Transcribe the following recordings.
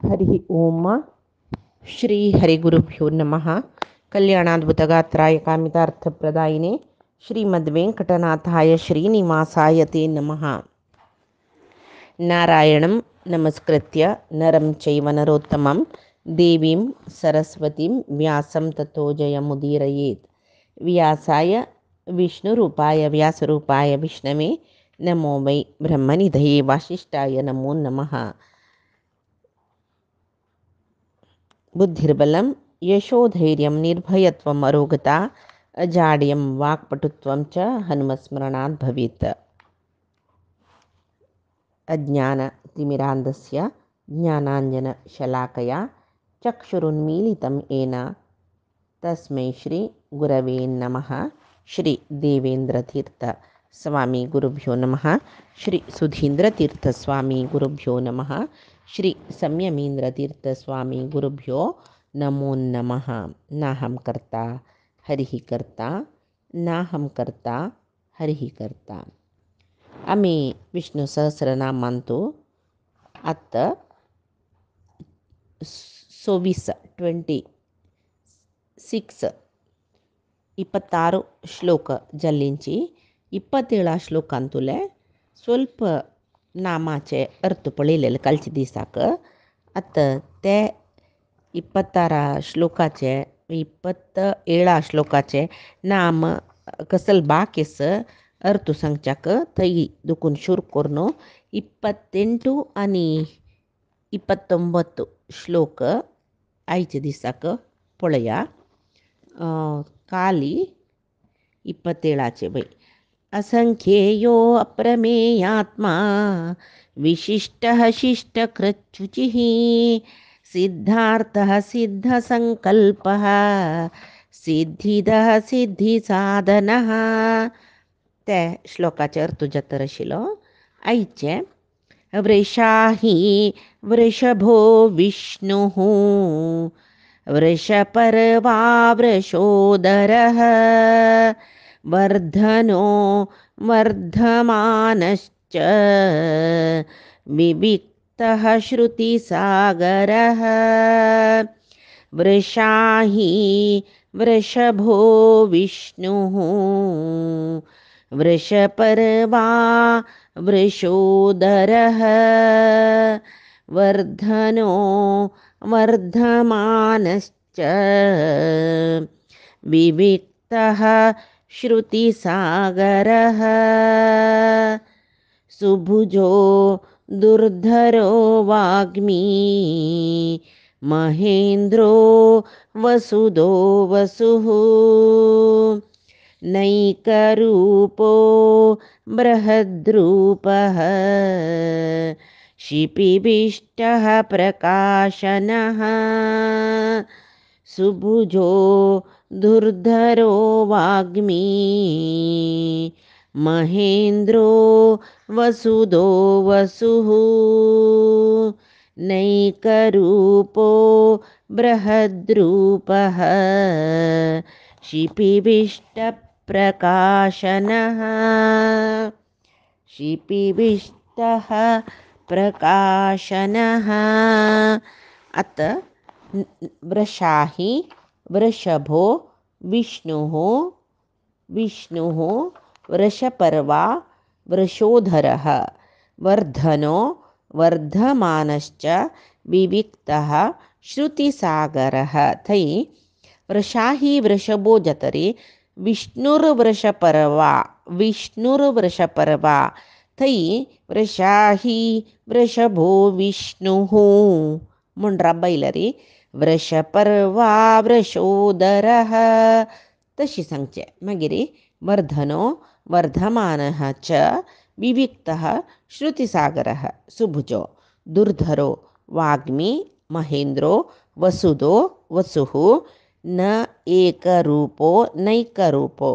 ಹರಿ ಓಂ ಶ್ರೀ ಹರಿಗುರುಭ್ಯೋ ನಮಃ. ಕಲ್ಯಾಣಾದ್ಭುತಗಾತ್ರಾಯ ಕಾಮಿತಾರ್ಥಪ್ರದಾಯಿನೇ ಶ್ರೀಮದ್ವೆಂಕಟನಾಥಾಯ ಶ್ರೀನಿವಾಸಾಯ ತೇ ನಮಃ. ನಾರಾಯಣಂ ನಮಸ್ಕೃತ್ಯ ನರಂ ಚೈವ ನರೋತ್ತಮಂ ದೇವೀಂ ಸರಸ್ವತಿಂ ವ್ಯಾಸಂ ತಥೋ ಜಯಮುದೀರಯೇತ್. ವ್ಯಾಸಾಯ ವಿಷ್ಣುರೂಪಾಯ ವ್ಯಾಸರೂಪಾಯ ವಿಷ್ಣವೇ ನಮೋ ವೈ ಬ್ರಹ್ಮನಿಧಯೇ ವಾಸಿಷ್ಠಾಯ ನಮೋ ನಮಃ. ಬುದ್ಧಿರ್ಬಲಂ ಯಶೋಧೈರ್ಯಂ ನಿರ್ಭಯತ್ವಂ ಅರೋಗತಾ ಅಜಾಡ್ಯಂ ವಾಕ್ಪಟುತ್ವಂ ಚ ಹನುಮಸ್ಮರಣಾತ್ ಭವೇತ್. ಅಜ್ಞಾನತಿಮಿರಾಂಧಸ್ಯ ಜ್ಞಾನಾಂಜನಶಲಾಕಯಾ ಚಕ್ಷುರುನ್ಮೀಲಿತಂ ಯೇನ ತಸ್ಮೈ ಶ್ರೀ ಗುರವೇ ನಮಃ. ಶ್ರೀ ದೇವೇಂದ್ರತೀರ್ಥ ಸ್ವಾಮಿ ಗುರುಭ್ಯೋ ನಮಃ. ಶ್ರೀ ಸುಧೀಂದ್ರತೀರ್ಥ ಸ್ವಾಮಿ ಗುರುಭ್ಯೋ ನಮಃ. ಶ್ರೀ ಸಂಯಮೀಂದ್ರತೀರ್ಥ ಸ್ವಾಮಿ ಗುರುಭ್ಯೋ ನಮೋ ನಮಃ. ನಾಹಂ ಕರ್ತಾ ಹರಿಃ ಕರ್ತಾ ನಾಹಂ ಕರ್ತಾ ಹರಿಃ ಕರ್ತಾ. आम्ही विष्णू सहस्रनामांतो आत्ता 26 ಶ್ಲೋಕ जल्लींची 27 श्लोकांतुले स्वल्प नामाचे अर्थ पळयलेले कालचे दिसाक. आतां ते 26 श्लोकाचे 27 श्लोकाचे नाम कसल बाकेस अर्थ सांगच्याक थंय दुखून शूर करून 28 आनी 29 श्लोक आयचे दिसाक पळया. काली 27 बय. असंख्येयो अप्रमेयात्मा विशिष्टः शिष्टकृच्छुचिः सिद्धार्थः सिद्धसंकल्पः सिद्धिदः सिद्धिसाधनः. ते श्लोकाचे अर्थ जतर आशिल्लो. आयचे वृषाहि वृषभो विष्णुः वृषपर्वा वृषोदरः वर्धनो वर्धमानश्च विविक्तः श्रुतिसागरः. वृषाहि वृषभो विष्णुः वृषपर्वा वृषोदरः वर्धनो वर्धमानश्च विविक्तः श्रुतिसागरः. सुभुजो दुर्धरो वाग्मी महेन्द्रो वसुदो वसुः नैकरूपो बृहद्रूपः शिपिविष्टः प्रकाशनः. सुभुजो दुर्धरो वाग्मी महेन्द्रो वसुदो वसुः नैकरूपो बृहद्रूपः शिपिविष्टप्रकाशनः. शिपिविष्टः प्रकाशनः. अत वृषाहि वृषभो विष्णुः विष्णुः वृषपर्वा वृषोधरः वर्धनो वर्धमानश्च विविक्तः श्रुतिसागरः. थै वृषाहि वृषभो जतरे विष्णुर्वृषपर्वा विष्णुर्वृषपर्वा. थै वृषाहि वृषभो विष्णुः मुंड्रा बैलरी वृषपर्वा वृषोदरः तशी सांगचे. मागीर वर्धनो वर्धमानः च विविक्तः श्रुतिसागरः. सुभुजो दुर्धरो वाग्मी महेन्द्रो वसुदो वसुः न एकरूपो नैकरूपो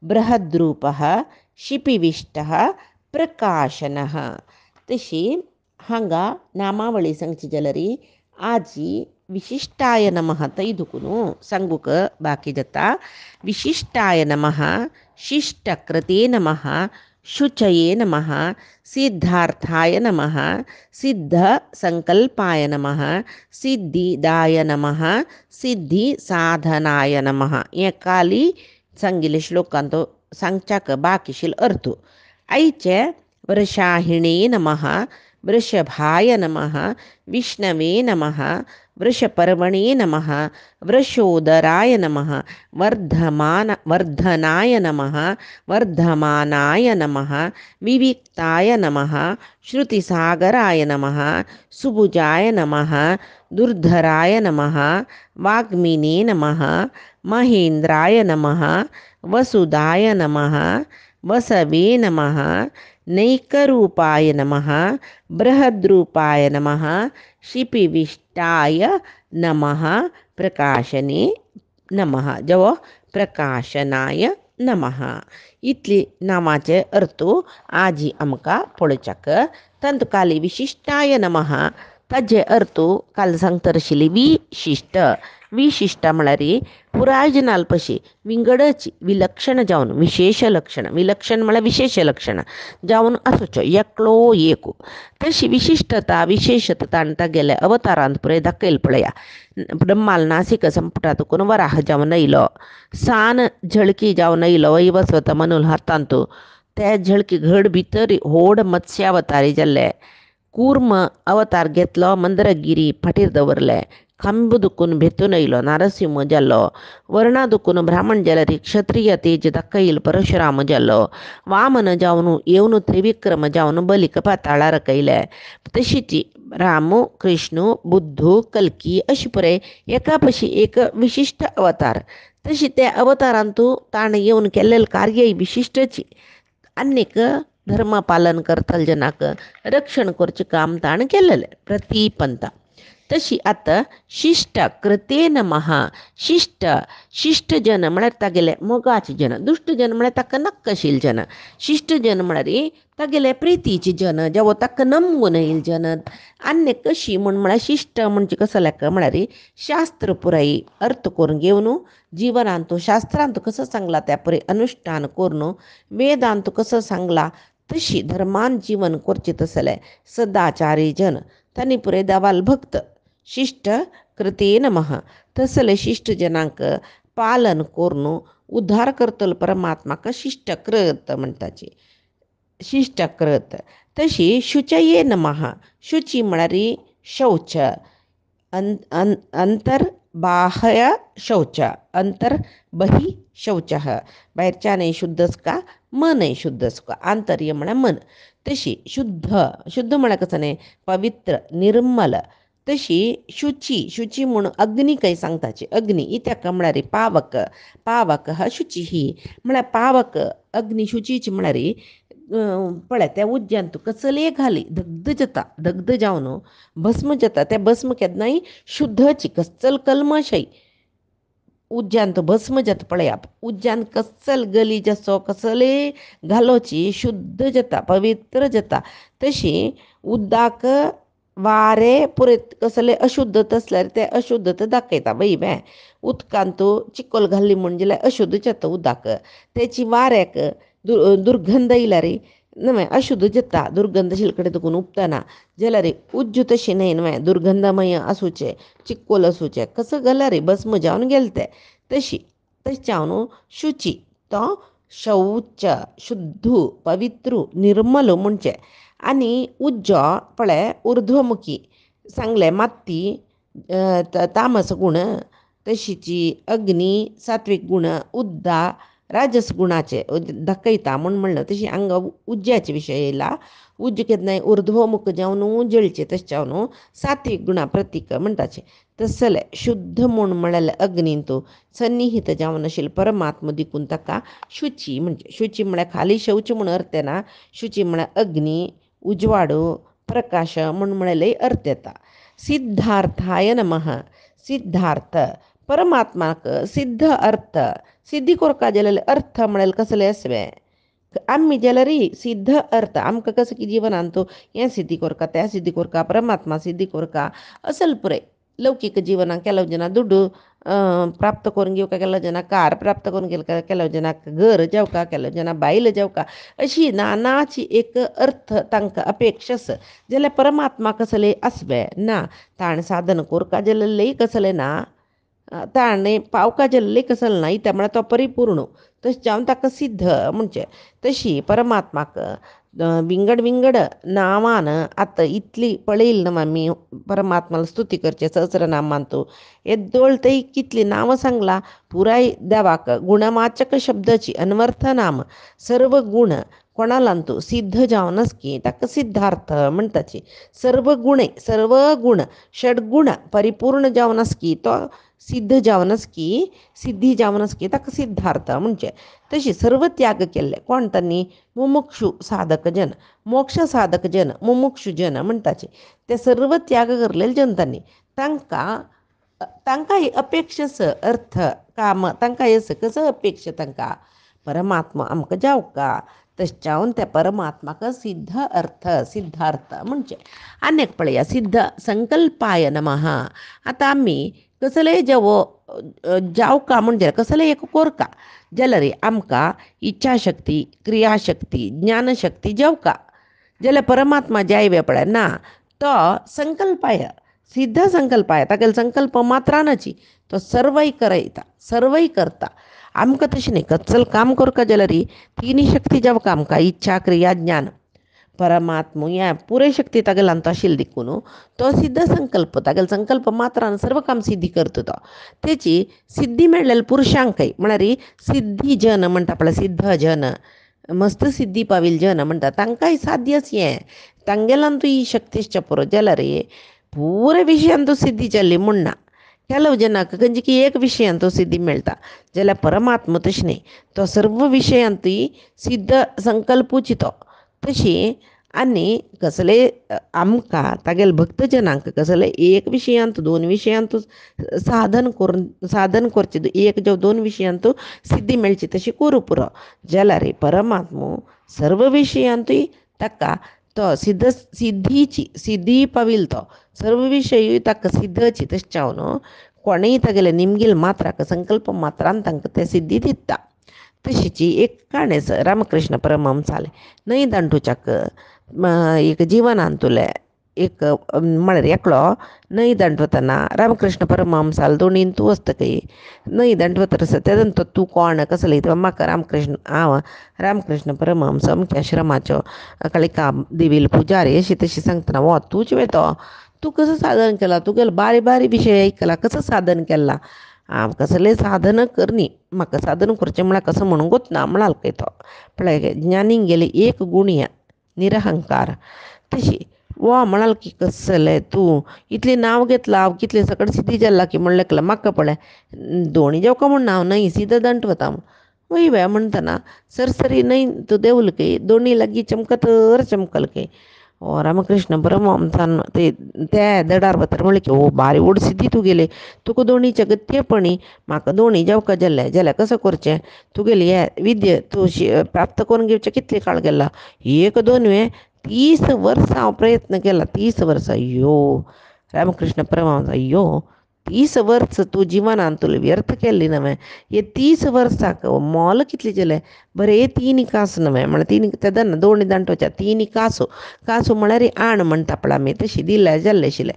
बृहद्रूपः शिपिविष्टः प्रकाशनः. तशी हांगा नामावळी सांगची जाल्यार आजी विशिष्टाय नमः तैदुकुनु सांगूक बाकी जाता. विशिष्टाय नमः शिष्टकृते नमः शुचये नमः सिद्धार्थाय नमः सिद्धसंकल्पाय नमः सिद्धिदाय नमः सिद्धिसाधनाय नमः हे खाली सांगिल्ले श्लोकांचो सांगच्याक बाकीशील अर्थ आयचे वृषाहिणे नमः वृषभाय नमः विष्णवे नमः वृषपर्वणे नमः वृषोदराय नमः वर्धनाय नमः वर्धमानाय नमः विविक्ताय नमः श्रुतिसागराय नमः सुभुजाय नमः दुर्धराय नमः वाग्मिने नमः महेन्द्राय नमः वसुदाय नमः वसवे नमः नैकरूपाय नमः बृहद्रूपाय नमः शिपिविष्टाय नमः प्रकाशने नमः जवळ प्रकाशनाय नमः इतली नावाचे अर्थ आजी आमकां पळोवच्याक तंतुकाली विशिष्टाय नमः ताजे अर्थ काल सांगता आशिल्ली विशिष्ट म्हळ्यार पुराय जनालपशी विंगडची विलक्षण जावन विशेष लक्षण विलक्षण म्हळ्यार विशेष लक्षण जावन आसुच्यो एकलो एक तशी विशिष्टता विशेषता ताणता गेले अवतारांत पुरे दाखयल पळया ब्रह्माल नासिक संपुटातून वराह जावन येयलो सान झळकी जावन येयलो वैवस्वत मनूल हातांत ते झळकी घड भितर व्हड मत्स्यावतारी जाल्ले कूर्म अवतार घेतलो मंदरगिरी फाटीर दवरले खांब दुखून भेतून येयलो नारसिंह जाल्लो वर्णा दुखून ब्राह्मण जाल्यार क्षत्रिय तेज दाखयल परशुराम जाल्लो वामन जावन येवन त्रिविक्रम जावन बलिक पाताळार कयले तशीची राम कृष्ण बुद्धू कल्की अशी पुरे एका पशी एक विशिष्ट अवतार तशी त्या अवतारांतू ताण येवन केल्लें कार्य विशिश्टची अनेक धर्म पालन करतल जनाक रक्षण करचें काम ताण केल्लें प्रतिपंथा तशी आतां शिष्ट कृते नमः शिष्ट जन म्हळ्यार तागेले मोगाचे जन दुष्ट जन म्हळ्यार ताका नक्कशील जन शिष्ट जन म्हळ्यार तागेले प्रितीचे जन जेवो ताका नमवून येईल जन आनी कशी म्हळ्यार शिष्ट म्हणजे कसो लेख म्हळ्यार शास्त्र पुराई अर्थ करून घेवन जिवनांत शास्त्रांत कसो सांगला त्या पुरे अनुष्ठान करून वेदांत कसो सांगला तशी धर्मान जीवन करचें तसलें सदाचारी जन तांणी पुरे देवाल भक्त शिष्ट कृते नमः तसले शिष्ट जनांक पालन करून उद्धार करतलो परमात्माक शिष्टकृत म्हणटाची शिष्टकृत तशी शुचये नमः शुची म्हळ्यार शौच अंतर बाह्य शौच अंतर बही शौच भायरच्यानय शुद्ध आसका मनय शुद्ध आसका आंतर्य म्हळ्यार मन तशी शुद्ध म्हळ्यार कसं न्ही पवित्र निर्मल तशी शुची म्हणून अग्नी काही सांगताची अग्नी इत्याक म्हळ्यार पावक हा शुची ही म्हळ्यार पावक अग्नी शुचीची म्हळ्यार पळय त्या उज्ज्यान तुका चलये घाली दग्ध जावन भस्म जाता त्या भस्म केन्नाय शुद्धची कच्चल कल्मशय उज्ज्यान तो भस्म जाता पळया उज्ज्यान कच्चल गलीज आसो कसले घालोची शुद्ध जाता पवित्र जाता तशी उदकाक वारे पुरे कसले अशुद्ध तसल्यार ते अशुद्धता दाखयता बे उदकांत चिकोल घाल्ली म्हणजे जाल्यार अशुद्ध जाता उदक तेची वाऱ्याक दुर्गंध येयल्यार न्हय अशुद्ध जाता दुर्गंध शिलकडे तकून उपतना जाल्यार उज्ज तशी न्हय न्हय दुर्गंधमय आसूचे चिक्कोल आसूचे कसो जाल्यार भस्म जावन गेले ते तशी जावन शुची तो शौच शुद्ध पवित्र निर्मल म्हणचे आनी उज्ज पळय उर्ध्वमुखी सांगले माती तामस गुण तशीची अग्नी सात्विक गुण उद्दा राजस गुणाचे दाखयता म्हणलं तशी हांगा उज्ज्याचे विशय येयला उज्ज केन्नाय उर्ध्वमुख जावन जळचे तशें जावन सात्विक गुणा प्रतीक म्हणटाचे तसले शुद्ध म्हूण म्हळ्यार अग्नींत सन्निहित जावन आशिल्ले परमात्मा देखून ताका शुची म्हणजे शुची म्हळ्यार खाली शौच म्हूण अर्थ ना शुची म्हळ्यार अग्नी उजवाडो प्रकाश म्हूण म्हळ्यार अर्थ येता सिद्धार्थाय नमः सिद्धार्थ परमात्माक सिद्ध अर्थ सिद्धी कोरका जाल्यार अर्थ म्हळ्यार कसले आसवे आमी जाल्यार सिद्ध अर्थ आमकां कसो की जिवनांत हें सिद्धी कोरका त्या सिद्धी कोरका परमात्मा सिद्धी कोरका असल पुरे लौकिक जिवनाक ಕೆಲವು ಜನ ದುಡ್ಡು ಪ್ರಾಪ್ತ करून घेवका ಕೆಲವು ಜನ कार प्राप्त करून घेवका ಕೆಲವು जनाक घर जेवका ಕೆಲವು जನ बायल जेवका अशी नानाची एक अर्थ तांकां अपेक्षा आसा जाल्यार परमात्मा कसले आसबे ना ताण साधन कोरका जाल्यार लई कसले ना ताणें पावका जाल्यार लई कसले ना त्या म्हळ्यार तो परिपूर्ण तशें जावन ताका सिद्ध म्हणजे तशी परमात्माक विंगड विंगड नांवान आतां इतली पळयली न्हू आमी परमात्माला स्तुती करचे सहस्रनामान तूं येद्दोळ ते कितली नांवां सांगला पुराय देवाक गुणवाचक शब्दाची अन्वर्थ नाम सर्व गुण कोणालां तूं सिद्ध जावनच की ताका सिद्धार्थ म्हणटाची सर्व गुण षडगुण परिपूर्ण जावनच की तो सिद्ध जावनच की सिद्धी जावनच की ताका सिद्धार्थ म्हणजे तशी सर्व त्याग केल्ले कोण तांणी मुमुक्षू साधक जन मोक्ष साधक जन मुमुक्षू जन म्हणटाचे ते सर्व त्याग करलेले जनतांनी तांकां ही अपेक्षस अर्थ काम तांकां हे कसो अपेक्षा तांकां परमात्मा आमकां जावका तशें जावन त्या परमात्माक सिद्ध अर्थ सिद्धार्थ म्हणजे अनेक पळया सिद्ध संकल्पाय नमः आतां आमी कसलेय जावका म्हणजे कसलेय एक कोरका जाल्यार आमकां इच्छाशक्ती क्रियाशक्ती ज्ञानशक्ती जेवका जाल्यार परमात्मा जायवे पळय ना तो संकल्पाय सिद्ध संकल्पाय तागेलो संकल्प मात्रानची तो सर्वय करता आमकां तशें न्ही कत्सल काम करता जाल्यार तिनी शक्ती जेवका आमकां इच्छा क्रिया ज्ञान परमात्मा हे पुरे शक्ती तागेलांत आशिल्ली देखून तो सिद्ध संकल्प तागेलो संकल्प मात्रान सर्व काम सिद्धी करता तो तेची सिद्धी मेळ्ळेली पुरुशांकय म्हळ्यार सिद्धी जन म्हणटा पळय सिद्ध जन मस्त सिद्धी पाविल जन म्हणटा तांकांय साध्यच हें तांगेलांतू ही शक्तीश्च पुरो जाल्यार पुरे विशयांतू सिद्धी जाल्ली म्हूण ना ಕೆಲವು ಜನಕ್ಕೆ ಗಂಜಿಗೆ ಏಕ ವಿಷಯ ಅಂತೂ ಸಿದ್ಧಿ ಮೆಳ್ತಾ ಜಲ परमात्मा तशें न्ही तो सर्व विशयांतूय सिद्ध संकल्पूची तो तशी आनी कसले आमकां तागेले भक्त जनांक कसले एक विशयांत दोन विशयांत साधन करचें एक जावं दोन विशयांत सिद्धी मेळची तशी करूं पुरो जाल्यार परमात्मा सर्व विशयांतूय ताका तो सिद्धी पाविल तो सर्व विशय ताका सिद्धची तशें जावन कोणेय तागेले निमगेल मात्राक संकल्प मात्रान तांकां ते सिद्धी दिता तशीची एक काणेस रामकृष्ण परमहंसाले न्हय दांडूच्याक एक जिवनांतुले एक म्हळ्यार एकलो न्हय दांडवतना रामकृष्ण परमहंसाल दोणीन तूं वस्तकय न्हय दांडवतर तेदंत तूं कोण कसले म्हाका हांव रामकृष्ण परमहंस अमक्या आश्रमाच्यो काळिका देवील पुजारी अशी तशी सांगतना वो तूंच वेतो तूं कसो साधन केला तुगेलो बारी विशय आयकला कसो साधन केला हांव कसलें साधन करनी म्हाका साधन करचें म्हळ्यार कसो म्हणूंकूच ना म्हणाल खंय तो पळय ज्ञानीक गेली एक गुणीय निरहंकार तशी वो म्हणाल की कसलें तूं इतलें नांव घेतलां हांव कितलें सकट सिद्धी जाल्ला की म्हणलें म्हाका पळय दोणी जेवका म्हण हांव न्हय सिद्ध दंट वता वय म्हणटना सरसरी न्हय तूं देवल की दोणी लागीं चमकतर चमकल की ओ रामकृष्ण परमहंसान ते देडार वतर म्हणलें की ओ बारी व्हड सिद्धी तुगेले तुका दोणीचे गत्यपणी म्हाका दोणी जेवका जाल्यार कसो करचें तुगेली हे विद्य तूं प्राप्त करून घेवचें कितले काळ गेला एक दोन 30 वर्सां हांव प्रयत्न केला 30 वर्सां अय्यो रामकृष्ण परमहंस अय्यो 30 वर्स तूं जिवनांत तुवें व्यर्थ केल्ली न्हय हे 30 वर्साक मोल कितले जालें बरें 3 कास न्हय म्हळ्यार 3 तेदना दोणी दांटोवच्या 3 कासू म्हळ्यार आण म्हणटा पळय आमी तशी दिल्या जाल्ले आशिल्ले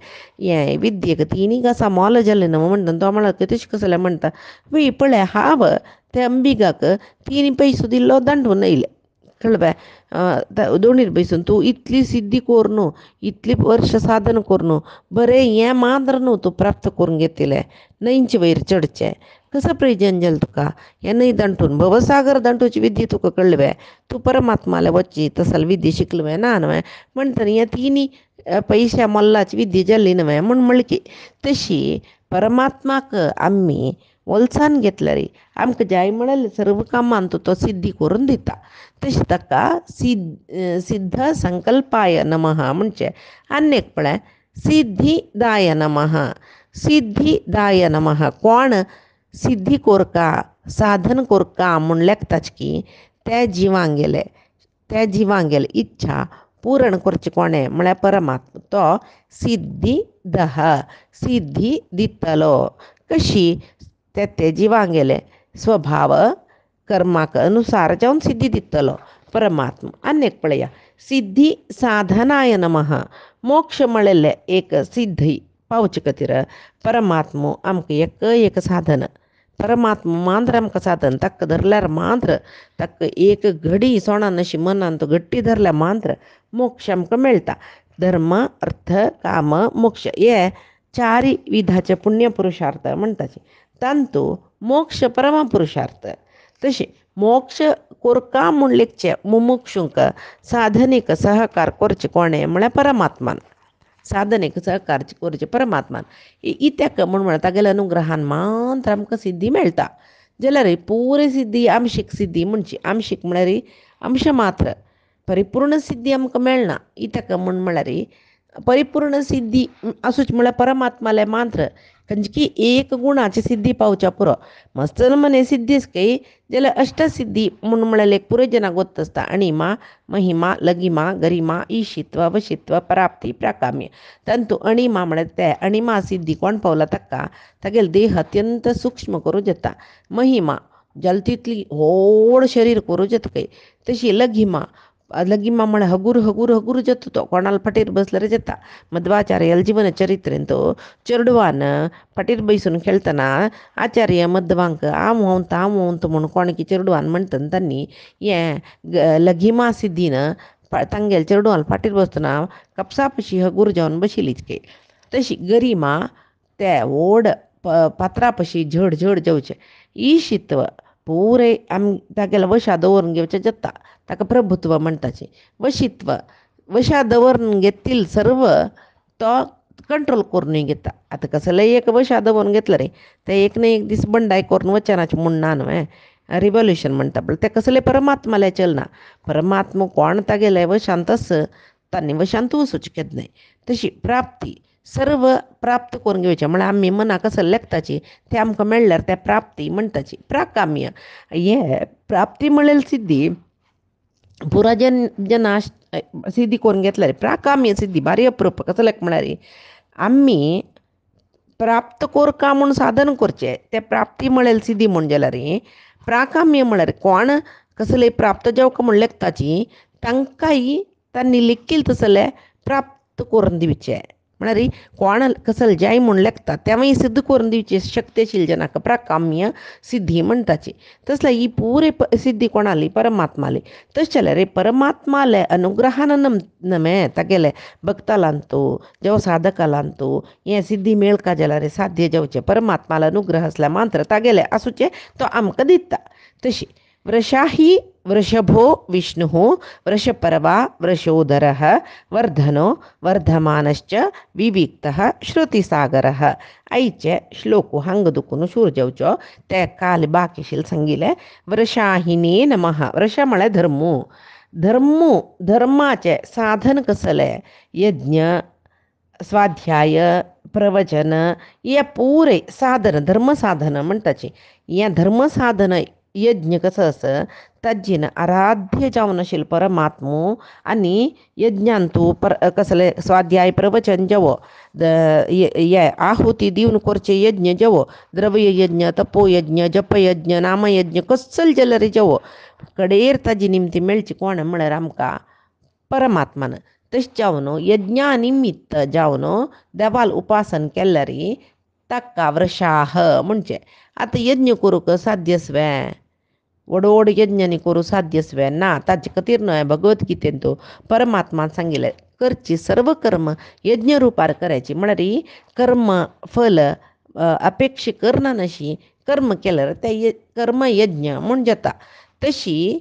हें विद्येक 3 कासां मोल जालें न्हय म्हणटा तो म्हळ्यार तशें कसलें म्हणटा वय पळय हांव त्या अंबिगाक 3 पयसो दिल्लो दांडून येयले कळ्ळें दोणीर बसून तूं इतली सिद्धी कोर न्हू इतली वर्ष साधन कोर न्हू बरें हें मात्र न्हू तूं प्राप्त करून घेतिलें न्हंयचे वयर चडचें कसो प्रयोजन जालें तुका हें न्हय दांटून भवसागर दांटोवची विद्या तुका कळ्ळें तूं परमात्माले वच्ची तसल विद्या शिकलें ना न्हय म्हणटना हें 3 पयश्या मोल्लाची विद्या जाल्ली न्हय म्हणलें की तशी परमात्माक आमी वलसान घेतल्यार आमकां जाय म्हळ्यार सर्व कामांत तो सिद्धी करून दिता तशें ताका सिद्ध संकल्पाय नमः म्हणजे आनीक पळय सिद्धीदाय नमः कोण सिद्धी कोरका साधन कोरका म्हूण लेखताच की त्या जिवांगेले इच्छा पुरण करचें कोणें म्हळ्यार परमात्मा. तो सिद्धी दह, सिद्धी दितलो. कशी? ते जिवांक गेले स्वभाव कर्माक अनुसार जावन सिद्धी दितलो परमात्मा. आनी एक पळया, सिद्धी साधनाय नमः. मोक्ष म्हळेले एक सिद्धी पावचे खातीर परमात्मा आमकां एक साधन. परमात्मा मात्र आमकां साधन. ताका धरल्यार मात्र, ताका एक घडी सोणान अशी मनान तो गट्टी धरल्यार मात्र मोक्ष आमकां मेळटा. धर्म अर्थ काम मोक्ष हे चारी विधाचे पुण्य पुरुषार्थ म्हणटाचे. तांतू मोक्ष परम पुरुषार्थ. तशें मोक्ष कोरका म्हूण लेखचे मुमुक्षूंक साधनेक सहकार करचे कोणें म्हळ्यार परमात्मान. साधनेक सहकार करचे परमात्मान. इत्याक म्हण तागेल्या अनुग्रहान मात्र आमकां सिद्धी मेळटा. जाल्यार पुरे सिद्धी आंशीक सिद्धी म्हणची. आंशीक म्हळ्यार अंश मात्र. परिपूर्ण सिद्धी आमकां मेळना. इत्याक म्हळ्यार परिपूर्ण सिद्धी आसूच म्हळ्यार परमात्माले मात्र खंयची एक गुणाची सिद्धी पावच्या पुरो. मस्तर मने सिद्धीच काही जाल्यार अष्टसिद्धी म्हूण म्हळ्यार एक पुरे जनाक गोत आसता. अणिमा महिमा लगिमा गरिमा ईशित्व वशित्व प्राप्ती प्राकाम्य. तांतू अणिमा म्हळ्यार ते अणिमा सिद्धी कोण पावला ताका तागेले देह अत्यंत सूक्ष्म करूं येता. महिमा जाल तितली व्हड शरीर करूं येता खंय. तशी लगिमा म्हळ्यार हगूर हगूर हगूर जाता तो. कोणाल फाटीर बसल्यार जाता. मध्वाचार्याल जीवन चरित्रेन तो चेडवान फाटीर बसून खेळतना आचार्य मध्वांक आम वोंत म्हणून कोणकी चेडवान म्हणटना तांणी हें लगिमा सिद्धीन तांगेले चेडवान फाटीर बसतना कपसा पशी हगूर जावन बशिल्लीच काय. तशी गरिमा ते व्हड पात्रा पशी झड झड जावचें. ईशित्व पुरे तागेले वशा दवरून घेवचें जाता. ताका प्रभुत्व म्हणटाचें. वशित्व वशा दवरून घेतील सर्व तो कंट्रोल करून घेता. आतां कसलेय एक वशा दवरून घेतलं रे ते एक न्ही एक दीस बंडाय करून वचनाचें म्हूण ना न्हय. रिवॉल्युशन म्हणटा पळय ते कसले परमात्माले चलना. परमात्मा कोण तागेले वशांत आस तांणी वशांत वचूचें केन्नाय. तशी प्राप्ती सर्व प्राप्त करून घेवचें म्हळ्यार आमी मनाक कसले लेखताची ते आमकां मेळ्ळ्यार ते प्राप्ती म्हणटाची. प्राकाम्य हे प्राप्ती म्हळेली सिद्धी पुरा जना सिद्धी करून घेतल्यार प्राकाम्य सिद्धी भारी अप्रूप. कसले म्हळ्यार आमी प्राप्त कोरका म्हूण साधन करचें ते प्राप्ती म्हळेली सिद्धी म्हूण जाल्यार प्राकाम्य म्हळ्यार कोण कसले प्राप्त जावका म्हूण लेखताची तांकांय तांणी लेखील तसले प्राप्त करून दिवचे. म्हळ्यार कोण कसले जाय म्हूण लेखता तेवूय सिद्ध करून दिवचे शक्तीशील जनाक प्राकाम्य सिद्धी म्हणटाची. तसले ही पुरे सिद्धी कोणाली परमात्माली. तशें जाल्यार परमात्माले अनुग्रहान नमे तागेले भक्तालांतू जेव साधकालांतू हें सिद्धी मेळका जाल्यार साध्य जावचें. परमात्माला अनुग्रह आसल्या मात्र तागेले आसूचें तो आमकां दिता. तशी वृषाही वृषभो विष्णुः वृषपर्वा वृषोदरः वर्धनो वर्धमानश्च विविक्तः श्रुतिसागरः. आईचे श्लोक हांग दुखून शूर जावचो ते काल बाकीशील सांगिले. वृषाहिने नमः. वृष म्हळ्यार धर्माचे साधन कसले यज्ञ स्वाध्याय प्रवचन हे पुरे साधन धर्मसाधन म्हणटाचे. हें धर्मसाधन यज्ञ कसं असं ताजेन आराध्य जावन आशिल्लो परमात्मो आनी यज्ञांतू कसले स्वाध्याय प्रवचन जेवो हे आहुती दिवन करचे यज्ञ जेवो द्रव्य यज्ञ तपोयज्ञ जपयज्ञ नामयज्ञ कसले जाल्यार जेवो कडेर ताजी निमती मेळची कोण म्हळ्यार आमकां परमात्मान. तशें जावन यज्ञा निमित्त जावन देवाल उपासन केल्यार ताका वृषाह म्हणचे. आतां यज्ञ करूंक साध्य स्वें व्हड यज्ञांनी करूं साध्य स्वें ना. ताजे खातीर न्हय भगवतगीतेन तो परमात्मान सांगिल्लें करची सर्व कर्म यज्ञ रुपार करायची. म्हळ्यार कर्म फल अपेक्षा करना नशी कर्म केल्यार ते कर्म यज्ञ म्हूण जाता. तशी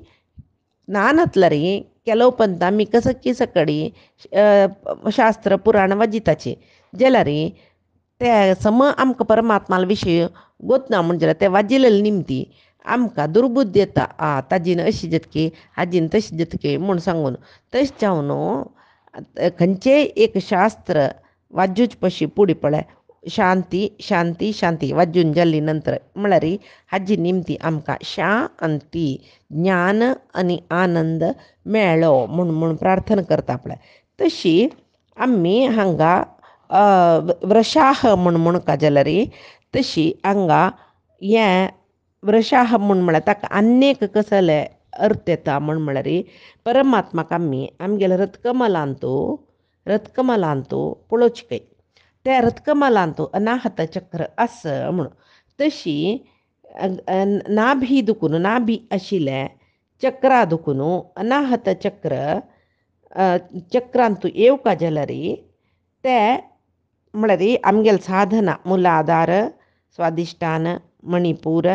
नानतल्यार केलो उपरांत आमी कसकी सकडी शास्त्र पुराण वाजिताची जाल्यार ते सम आमकां परमात्मा विशीं गोतना म्हण जाल्यार ते वाजिल्ले निमती आमकां दुर्बुद्धी येता. ताजीन अशी जतकी हाजीन तशी जतकी म्हूण सांगून तशें जावन खंयचेय एक शास्त्र वाजूच पशी पुडी पळय शांती शांती शांती वाजून जल्ली नंतर म्हळ्यार हाजी निमती आमकां शांती ज्ञान आनी आनंद मेळ्ळो म्हणून प्रार्थना करता पळय तशी आमी हांगा वृषाह म्हूण काजल्यार तशी हांगा हें वृषाह म्हळ्यार ताका आनेक कसले अर्थ येता म्हळ्यार परमात्माक आमगेल्या रथकमलांतू पळोवचें त्या रथकमलांतू अनाहत चक्र आस म्हणून तशी नाभी दुखून नाभी आशिल्लें चक्रा दुखून अनाहत चक्रांतू येवका जाल्यार ते म्हळ्यार आमगेल साधना मुलाधार स्वादिश्टान मणिपूर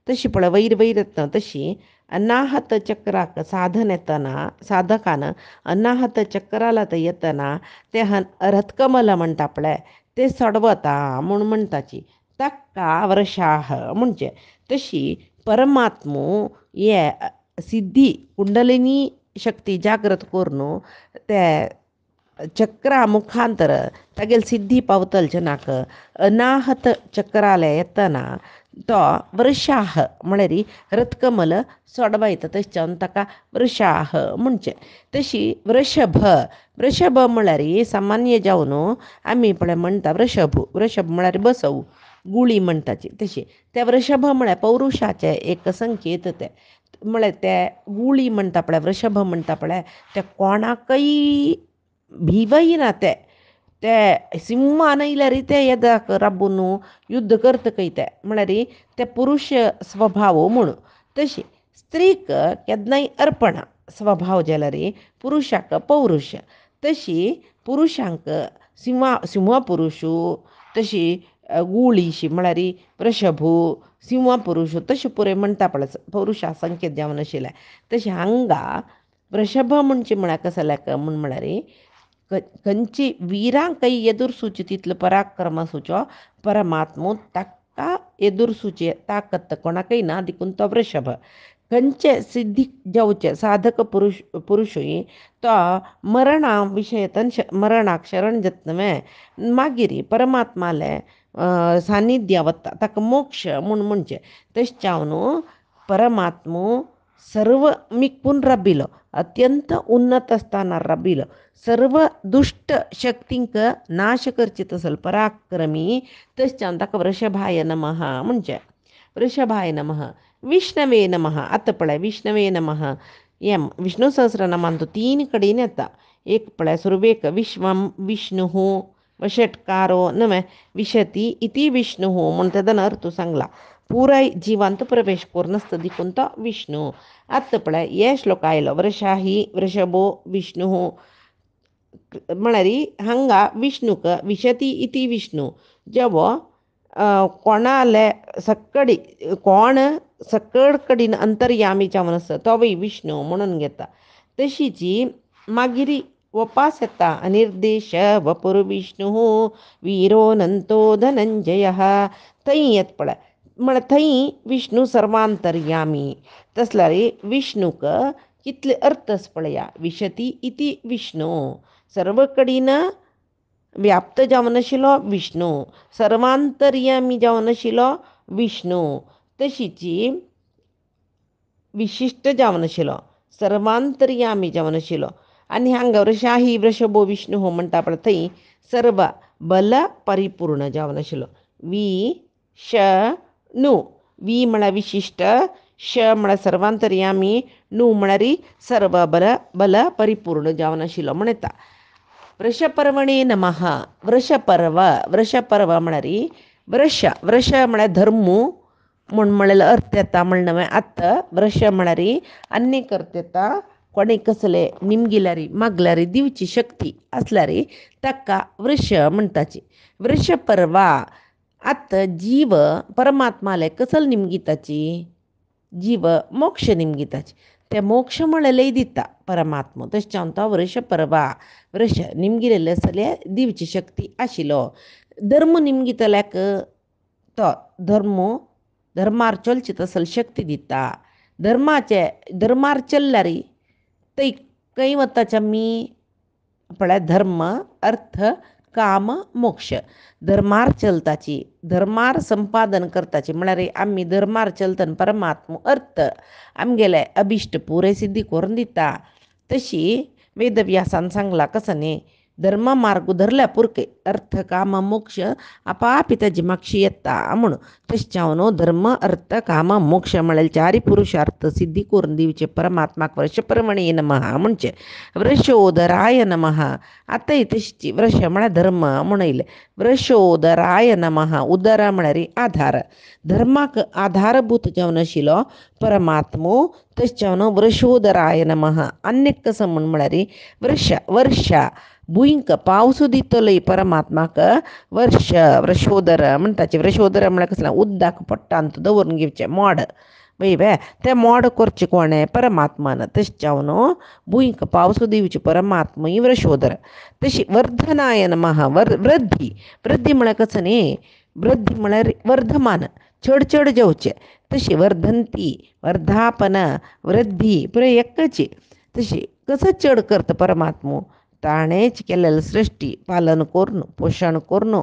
तशी पळय वयर वयर येता तशी अनाहत चक्राक साधन येतना साधकान अनाहत चक्राला येतना ते रथकमल म्हणटा पळय ते सोडवता म्हणटाची ताका वृषाह म्हणजे तशी परमात्मो हे सिद्धी कुंडलिनी शक्ती जागृत करून ते चक्रा मुखांतर तागेल सिद्धी पावतलचेनाक अनाहत चक्राले येतना तो वृषाह म्हळ्यार रथकमल सोडवायता तशें ताका वृषाह म्हणचे तशी वृषभ म्हळ्यार सामान्य जावन आमी पळय म्हणटा वृषभ म्हळ्यार बसव गुळी म्हणटाची तशी त्या वृषभ म्हळ्यार पौरुशाचे एक संकेत ते म्हळ्यार ते गुळी म्हणटा पळय वृषभ म्हणटा पळय ते कोणाकय भिवयना ते सिंहान इल्यार ते येदाक राबून युद्ध करतकय ते म्हळ्यार ते पुरुश स्वभाव म्हणून तशी स्त्रीक केन्नाय अर्पण स्वभाव जाल्यार पुरुशाक पौरुश तशी पुरुशांक सिंह पुरुशू तशी गुळीशी म्हळ्यार वृषभू सिंह पुरुशू तशें पुरे म्हणटा पळय पौरुशा संकेत जावन आशिल्ले तशें हांगा वृषभ म्हणचे म्हळ्यार कसल्याक म्हळ्यार खंयची विरांकय एदुरसूचे तितलो पराक्रम सूचो परमात्मो ताका एदुरसूचे ताकत कोणाकय ना देखून तो वृषभ खंयचे सिद्धी जावचे साधक पुरुशूय तो मरणा विशयतन मरणाक शरण जत्नवे मागीर परमात्माले सान्निध्या वता ताका मोक्ष म्हणचे तशें जावन परमात्मो सर्व मिकून राबिलो अत्यंत उन्नत स्थानार राबिलो सर्व दुष्ट शक्तींक नाश करचीत आसल पराक्रमी तशें जावन ताका वृषभाय नमः म्हणचे वृषभाय नमः विष्णवे नमः आतां पळय विष्णवे नमः हें विष्णू सहस्रनामांतू 3 कडेन येता एक पळय सुरवेक विश्वम विष्णु वषटकारो नमे विशती इति विष्णु म्हण तेदन अर्थ सांगला पुराय जिवांत प्रवेश करून देखून तो विष्णू आतां पळय हे श्लोक आयलो वृषाही वृषभो विष्णु म्हळ्यार हांगा विष्णूक विशती इति विष्णू जेवो कोणाले सक्कडी कोण सकड कडेन अंतर्यामी जावन आसा तोवय विष्णू म्हणून घेता तशीच मागीर वपास येता अनिर्देश वपुर विष्णु वीरोनंतो धनंजय थंय येत पळय म्हळ्यार थंय विष्णू सर्वांतर्यामी तसल्यार विष्णूक कितले अर्थ पळया विशती इति विष्णू सर्व कडेन व्याप्त जावन आशिल्लो विष्णू सर्वांतर्यामी जावन आशिल्लो विष्णू तशीच विशिश्ट जावन आशिल्लो सर्वांतर्यामी जावन आशिल्लो आनी हांगा वृषाही वृषभो विष्णु म्हणटा पळय थंय सर्व बल परिपूर्ण जावन आशिल्लो विष्णु वी म्हळ्यार विशिश्ट श म्हळ्यार सर्वांतर्यामी नु म्हळ्यार सर्व बल परिपूर्ण जावन आशिल्लो म्हण येता वृषपर्वणे नमः वृषपर्व म्हळ्यार वृष म्हळ्यार धर्मू म्हळ्यार अर्थ येता म्हणणं आतां वृष म्हळ्यार अनेक अर्थ येता कोणे कसले निमगिल्यार मागल्यार दिवची शक्ती आसल्यार ताका वृष म्हणटाची वृषपर्वा आतां जीव परमात्माले कसल निमगिताची जीव मोक्ष निमगिताची ते मोक्ष म्हळ्यार दिता परमात्मा तशें जावन तो वृषपर्वा वृष निमगिलेले आसले दिवची शक्ती आशिल्लो धर्म निमगितल्याक तो धर्मार चलची तसल शक्ती दिता धर्मार चल्ल्यार थंय खंय वताचे आमी पळय धर्म अर्थ काम मोक्ष धर्मार चलताची धर्मार संपादन करताची म्हळ्यार आम्ही धर्मार चलतन परमात्म अर्थ आमगेले अभिष्ट पुरे सिद्धी करून दिता. तशी वेदव्यासान सांगला कसं न्ही धर्म मार्ग धरल्या पुरके अर्थ काम मोक्ष आपापी ताजी मागशी येता म्हणून तशें धर्म अर्थ काम मोक्ष म्हळ्यार चारी पुरुषार्थ सिद्धी करून दिवचे परमात्माक वर्षप्रमणे नमः म्हणचे वृषोदराय नमः. आतांय तशी वृष म्हळ्यार धर्म म्हणून वृषोदराय नमः. उदर म्हळ्यार आधार धर्माक आधारभूत जावन आशिल्लो परमात्मो तशें वृषोदराय नमः. आनीक कसं म्हळ्यार वर्षा भुंयक पावस दितलो परमात्माक वर्ष वृषोदर म्हणटाचे. वृषोदर म्हळ्यार कसलें उदकाक पट्टांत दवरून घेवचें मोड वय तें मोड करचें कोणें परमात्मान. तशें भुंयक पावस दिवचें परमात्मा ही वृषोदर. तशी वर्धनाय नमः. वृद्धी वृद्धी म्हळ्यार कसं न्ही वृद्धी म्हळ्यार वर्धमान चड चड जेवचें. तशी वर्धंती वर्धापन वृद्धी पुरे एकच. तशी कसं चड करता परमात्मो ताणेच केलेलं सृष्टी पालन करून पोषण करून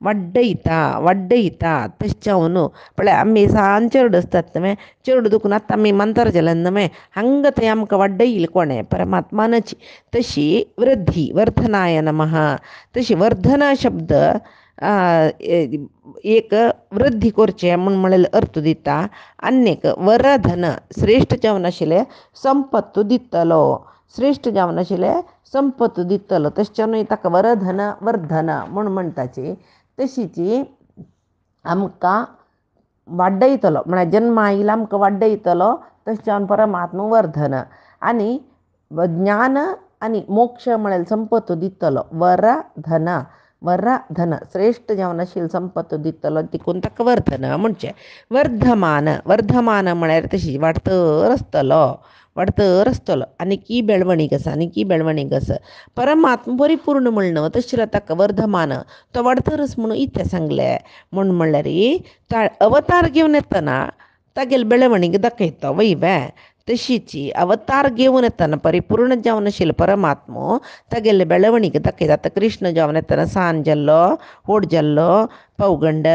वाडयता तशें पळय आमी सान चड आसतात न्हय चड दुखून आतां आमी मंतर केलें न्हय हांगा थंय आमकां वाडयले कोणें परमात्मानच. तशी वृद्धी वर्धनाय नमः. तशी वर्धना शब्द एक वृद्धी करचें म्हळ्यार अर्थ दिता. आनीक वरधन श्रेश्ठ जावन आशिल्लें संपत्त दितलो श्रेश्ठ जावन आशिल्लें संपत्त दितलो. तशें ताका वरधन वर्धन म्हूण म्हणटाची. तशीची आमकां वाडयतलो म्हळ्यार जन्मा आयला आमकां वाडयतलो तशें परमात्मा वर्धन. आनी ज्ञान आनी मोक्ष म्हळ्यार संपत्त दितलो वरधन श्रेश्ठ जावन आशिल्ली संपत्त दितलो देखून ताका वर्धन म्हणचें. वर्धमान म्हळ्यार तशी वाडतर आसतलो आनी बेळवणीक आसा परमात्मा परिपूर्ण म्हणून तशें ताका वर्धमान तो वाडतरच म्हणून इतलें सांगलें. म्हणल्यार अवतार घेवन येतना तागेले बेळवणीक दाखयता वय तशीची अवतार घेवन येतना परिपूर्ण जावन आशिल्लो परमात्मो तागेले बेळवणीक दाखयता. आतां कृष्ण जावन येतना सांज जाल्लो व्हड जाल्लो पौगंड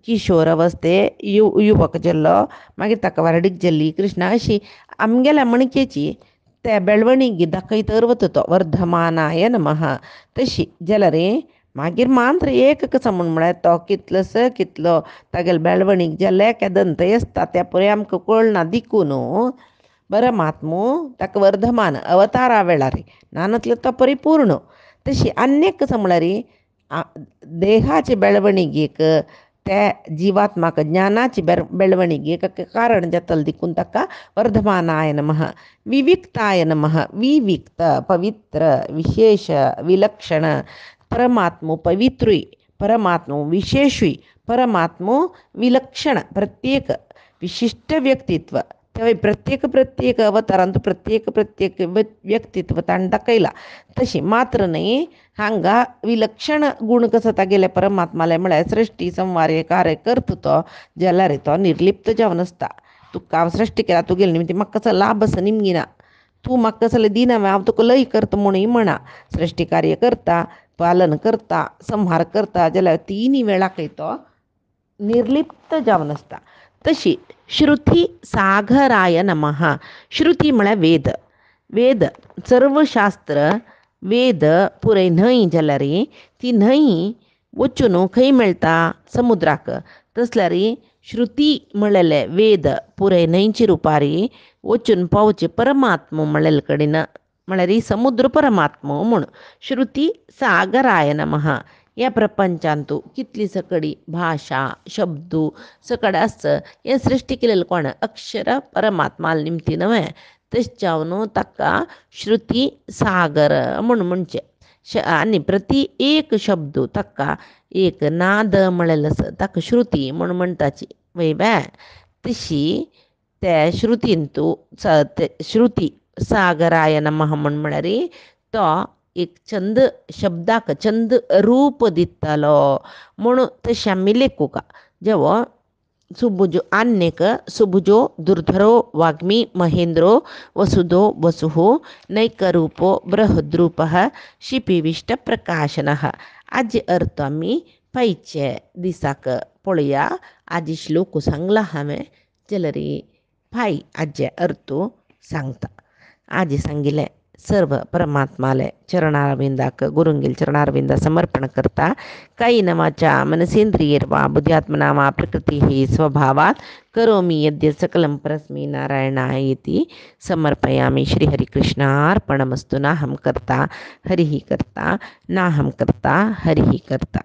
किशोर अवस्थे युवक जाल्लो मागीर ताका वारडीक जाल्ली कृष्णा अशी आमगेल्या मणकेची त्या बेळवणीक दाखयतर वता तो वर्धमानाय नमः. तशी जाल्यार मागीर मात्र एक कसो म्हळ्यार तो कितलो तागेले बेळवणीक जाल्ले केदंतय आसता त्या पळय आमकां कळना देखून परमात्मो ताका वर्धमान अवतारा वेळार नानतलो तो परिपूर्ण. तशी आनीक कसो म्हळ्यार देहाचे बेळवणीक त्या जिवात्माक ज्ञानाची बेळवणीक कारण जातलो देखून ताका वर्धमानाय नमः. विविक्ताय नमः. विविक्त पवित्र विशेष विलक्षण परमात्मो पवित्रूय परमात्मो विशेषूय परमात्मो विलक्षण प्रत्येक विशिष्ट व्यक्तित्व प्रत्येक अवतारांत प्रत्येक व्यक्तित्व ताणें दाखयला. तशी मात्र न्ही हांगा विलक्षण गूण कसो तागेले परमात्माले म्हळ्यार सृश्टी संवार्य कार्य करता तो जाल्यार तो निर्लिप्त जावन आसता. तुका हांव सृश्टी केला तुगेले निमित्त म्हाका कसो लाभ असो निमगिना तूं म्हाका कसले दिना हांव तुका लय करता म्हणून म्हणा. सृश्टी कार्य करता पालन करता संहार करता जाल्यार तिनी वेळाकय तो निर्लिप्त जावन आसता. तशी श्रुती सागराय नमः. श्रुती म्हळ्यार वेद सर्व शास्त्र वेद पुराय न्हंय जाल्यार ती न्हंय वचून खंय मेळटा समुद्राक. तसल्यार श्रुती म्हणलेले वेद पुराय न्हंयचे रुपारी वचून पावचे परमात्मा म्हणलेले कडेन म्हळ्यार समुद्र परमात्मा म्हूण. श्रुती सागराय नमः. ह्या प्रपंचांतू कितली सकडी भाशा शब्द सकड आसता हें सृश्टी केलेलें कोण अक्षर परमात्मा निमती न्हय. तशें ताका श्रुती सागर म्हणचें. आनी प्रती एक शब्द ताका एक नाद म्हणलेलो आसा ताका श्रुती म्हणटाची वय तशी त्या श्रुतींतू श्रुती सागराय नमः म्हळ्यार तो एक छंद शब्दाक छंद रूप दितलो म्हणून तशें आमी लेखूका. जेवो सुबुजो आन्यक सुबुजो दुर्धरो वाग्मी महेंद्रो वसुधो वसुः नैकरूपो बृहद्रूपः शिपिविष्ट प्रकाशनः. आजी अर्थ आम्ही पाहिजे दिसाक पळया. आजी श्लोक सांगला हांवें चलरी पाय आजे अर्थो सांगता. आजी सांगिले सर्व परमात्माले चरणारविंदाक गुरुंगील चरणारविंदा समर्पण करता. काही नमाच्या मनसेंद्रियर्वा बुद्ध्यात्मना वा प्रकृती ही स्वभावात करोमी यद्य सकलं परस्मै नारायणाय इति समर्पयामि. श्रीहरिकृष्णार्पणमस्तु. नाहं कर्ता हरिः कर्ता नाहं कर्ता हरिः कर्ता.